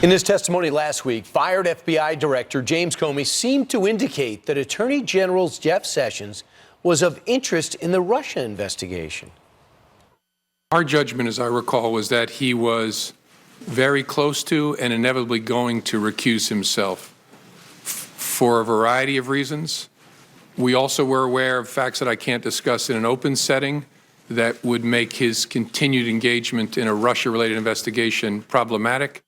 In his testimony last week, fired FBI Director James Comey seemed to indicate that Attorney General Jeff Sessions was of interest in the Russia investigation. Our judgment, as I recall, was that he was very close to and inevitably going to recuse himself for a variety of reasons. We also were aware of facts that I can't discuss in an open setting that would make his continued engagement in a Russia-related investigation problematic.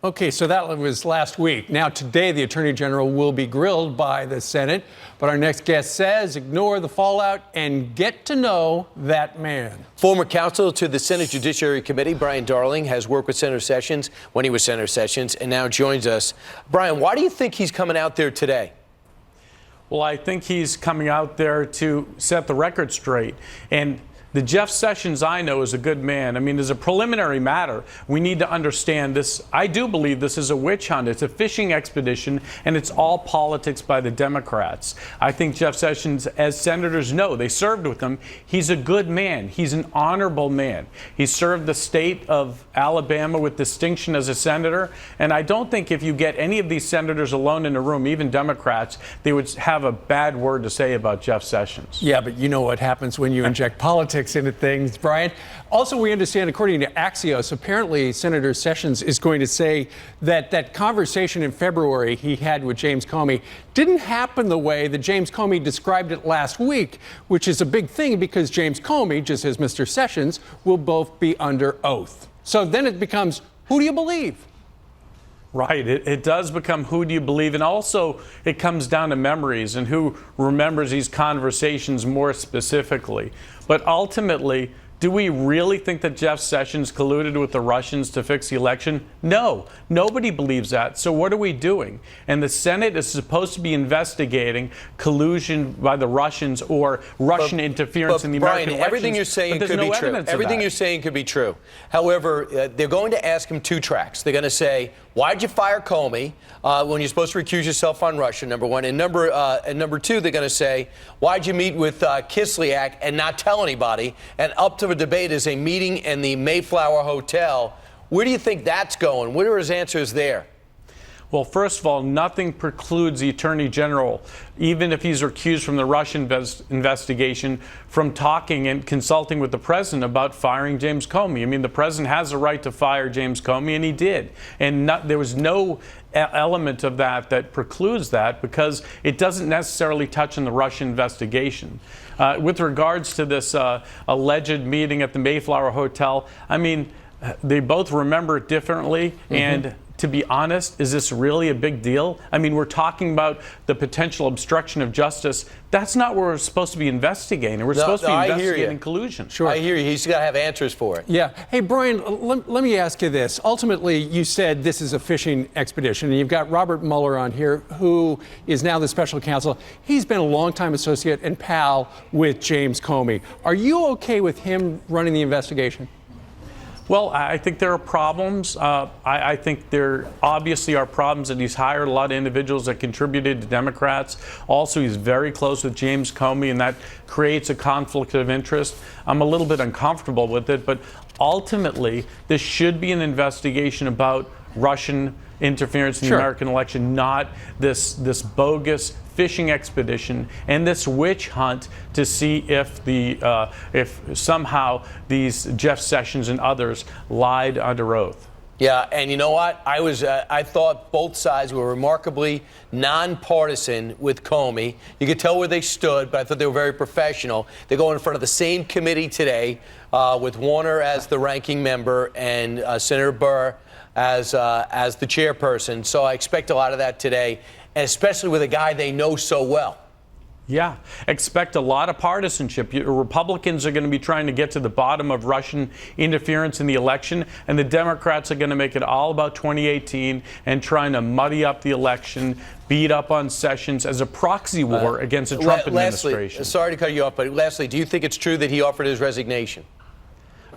Okay, so that was last week. Now, today, the Attorney General will be grilled by the Senate. But our next guest says ignore the fallout and get to know that man. Former counsel to the Senate Judiciary Committee, Brian Darling, has worked with Senator Sessions when he was Senator Sessions and now joins us. Brian, why do you think he's coming out there today? Well, I think he's coming out there to set the record straight. And the Jeff Sessions I know is a good man. I mean, as a preliminary matter, we need to understand this. I do believe this is a witch hunt. It's a fishing expedition, and it's all politics by the Democrats. I think Jeff Sessions, as senators know, they served with him. He's a good man. He's an honorable man. He served the state of Alabama with distinction as a senator. And I don't think if you get any of these senators alone in a room, even Democrats, they would have a bad word to say about Jeff Sessions. Yeah, but you know what happens when you inject politics into things, Brian. Also, we understand, according to Axios, apparently Senator Sessions is going to say that that conversation in February he had with James Comey didn't happen the way that James Comey described it last week, which is a big thing because James Comey, just as Mr. Sessions, will both be under oath. So then it becomes, who do you believe? Right. It does become who do you believe? And also it comes down to memories and who remembers these conversations more specifically. But ultimately, do we really think that Jeff Sessions colluded with the Russians to fix the election? No, nobody believes that. So what are we doing? And the Senate is supposed to be investigating collusion by the Russians or Russian interference in the American elections. Everything you're saying could be true. Everything you're saying could be true. However, they're going to ask him two tracks. They're going to say, why'd you fire Comey when you're supposed to recuse yourself on Russia, number one? And number two, they're going to say, why'd you meet with Kislyak and not tell anybody? And up to the debate is a meeting in the Mayflower Hotel. Where do you think that's going? What are his answers there? Well, first of all, nothing precludes the Attorney General, even if he's recused from the Russian investigation, from talking and consulting with the President about firing James Comey. I mean, the President has a right to fire James Comey, and he did. And there was no element of that precludes that because it doesn't necessarily touch on the Russian investigation. With regards to this alleged meeting at the Mayflower Hotel, I mean, they both remember it differently, and to be honest, is this really a big deal? I mean, we're talking about the potential obstruction of justice. That's not what we're supposed to be investigating. We're supposed to be investigating collusion. Sure. I hear you. He's got to have answers for it. Yeah. Hey, Brian, let me ask you this. Ultimately, you said this is a fishing expedition, and you've got Robert Mueller on here, who is now the special counsel. He's been a longtime associate and pal with James Comey. Are you okay with him running the investigation? Well, I think there are problems. I think there obviously are problems that he's hired a lot of individuals that contributed to Democrats. Also, he's very close with James Comey, and that creates a conflict of interest. I'm a little bit uncomfortable with it, but ultimately, this should be an investigation about Russian interference in the American election, not this bogus fishing expedition and this witch hunt to see if somehow these Jeff Sessions and others lied under oath. Yeah, and you know what? I thought both sides were remarkably nonpartisan with Comey. You could tell where they stood, but I thought they were very professional. They go in front of the same committee today with Warner as the ranking member and Senator Burr as the chairperson. So I expect a lot of that today, and especially with a guy they know so well. Yeah, expect a lot of partisanship. Republicans are going to be trying to get to the bottom of Russian interference in the election, and the Democrats are going to make it all about 2018 and trying to muddy up the election, beat up on Sessions as a proxy war against the Trump administration. Sorry to cut you off, but lastly, do you think it's true that he offered his resignation?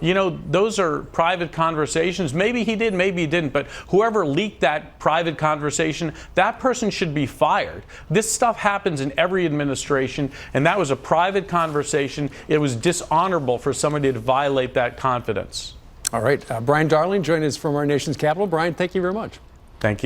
You know, those are private conversations. Maybe he did, maybe he didn't. But whoever leaked that private conversation, that person should be fired. This stuff happens in every administration, and that was a private conversation. It was dishonorable for somebody to violate that confidence. All right. Brian Darling joined us from our nation's capital. Brian, thank you very much.